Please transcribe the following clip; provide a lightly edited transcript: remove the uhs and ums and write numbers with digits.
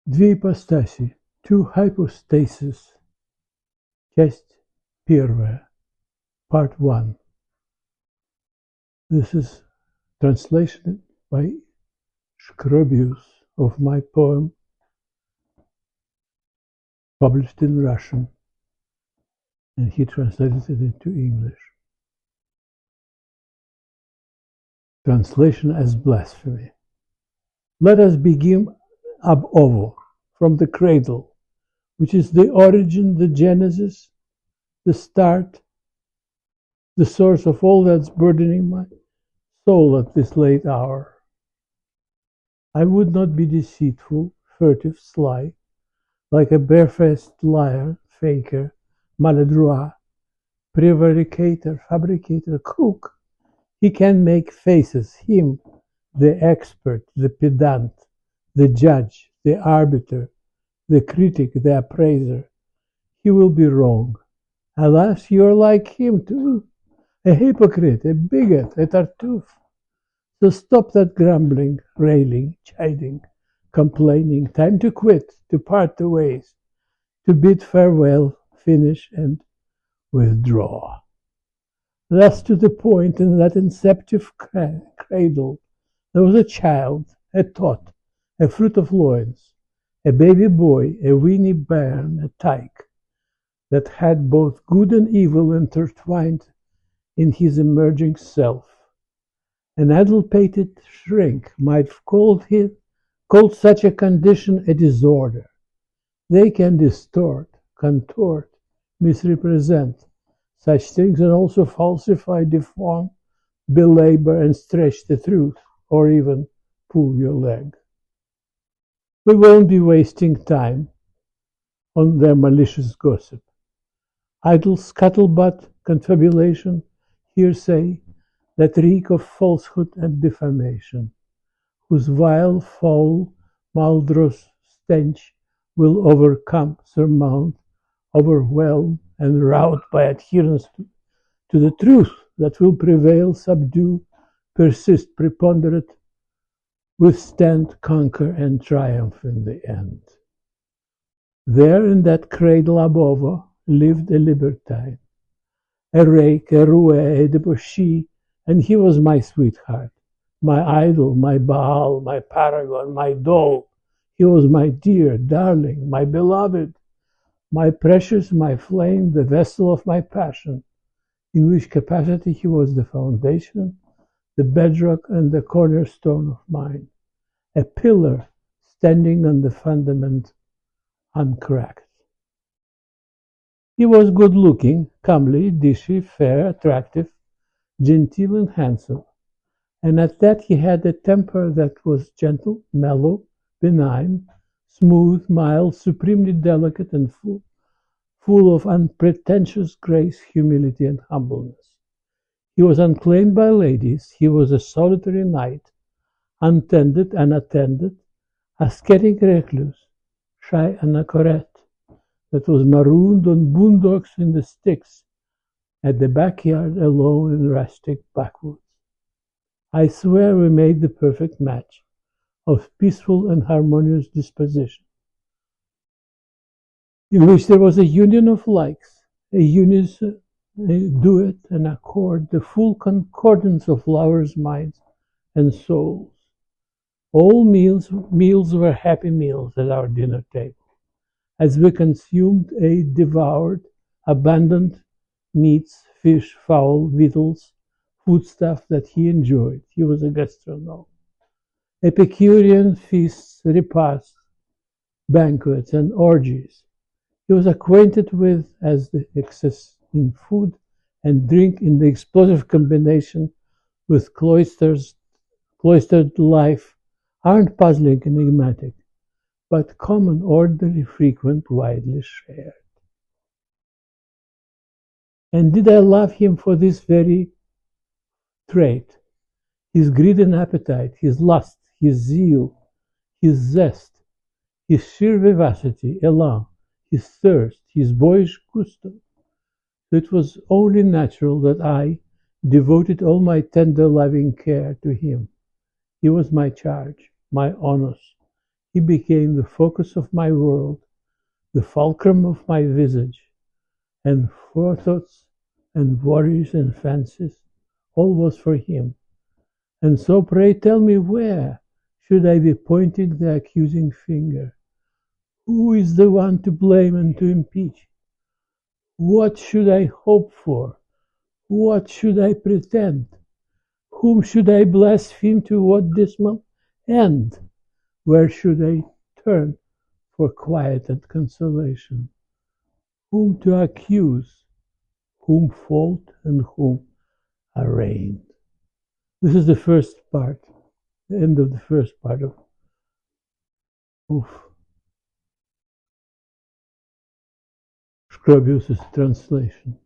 ипостаси, two hypostases, часть первая, part 1. This is translation by Shkrobius of my poem, published in Russian, and he translated it into English. Translation as blasphemy. Let us begin ab ovo, from the cradle, which is the origin, the genesis, the start, the source of all that's burdening my soul at this late hour. I would not be deceitful, furtive, sly, like a barefaced liar, faker, maladroit, Prevaricator, fabricator, crook. He can make faces, him, the expert, the pedant, the judge, the arbiter, the critic, the appraiser. He will be wrong. Alas, you're like him too, a hypocrite, a bigot, a Tartuffe. So stop that grumbling, railing, chiding, complaining. Time to quit, to part the ways, to bid farewell, finish, and withdraw. Thus to the point, in that inceptive cradle, there was a child, a tot, a fruit of loins, a baby boy, a weeny bairn, a tyke, that had both good and evil intertwined in his emerging self. An adulterated shrink might have called such a condition a disorder. They can distort, contort, misrepresent such things, and also falsify, deform, belabor, and stretch the truth, or even pull your leg. We won't be wasting time on their malicious gossip. Idle scuttlebutt, confabulation, hearsay, that reek of falsehood and defamation, whose vile, foul, maladroit stench will overcome, surmount, overwhelm, and rout by adherence to the truth that will prevail, subdue, persist, preponderate, withstand, conquer, and triumph in the end. There in that cradle above lived a libertine, a rake, a roue, a debauchee, and he was my sweetheart, my idol, my Baal, my paragon, my doll. He was my dear, darling, my beloved, my precious, my flame, the vessel of my passion, in which capacity he was the foundation, the bedrock, and the cornerstone of mine, a pillar standing on the fundament uncracked. He was good-looking, comely, dishy, fair, attractive, genteel, and handsome, and at that he had a temper that was gentle, mellow, benign, smooth, mild, supremely delicate, and full of unpretentious grace, humility, and humbleness. He was unclaimed by ladies. He was a solitary knight, untended, unattended, ascetic recluse, shy anachorete, that was marooned on boondocks in the sticks, at the backyard alone in rustic backwoods. I swear we made the perfect match of peaceful and harmonious disposition, in which there was a union of likes, a unison, a duet, an accord, the full concordance of lovers' minds and souls. All meals were happy meals at our dinner table, as we consumed, ate, devoured, abundant meats, fish, fowl, victuals, foodstuff that he enjoyed. He was a gastronome. Epicurean feasts, repasts, banquets, and orgies. He was acquainted with as the excess in food and drink in the explosive combination with cloistered life aren't puzzling, enigmatic, but common, ordinary, frequent, widely shared. And did I love him for this very trait? His greed and appetite, his lust, his zeal, his zest, his sheer vivacity, elan, his thirst, his boyish gusto. It was only natural that I devoted all my tender, loving care to him. He was my charge, my onus. He became the focus of my world, the fulcrum of my visage, and forethoughts and worries and fancies, all was for him. And so pray tell me, where should I be pointing the accusing finger? Who is the one to blame and to impeach? What should I hope for? What should I pretend? Whom should I blaspheme, to what dismal end? Where should I turn for quiet and consolation? Whom to accuse? Whom fault and whom arraign? This is the first part, the end of the first part of Shkrobius' translation.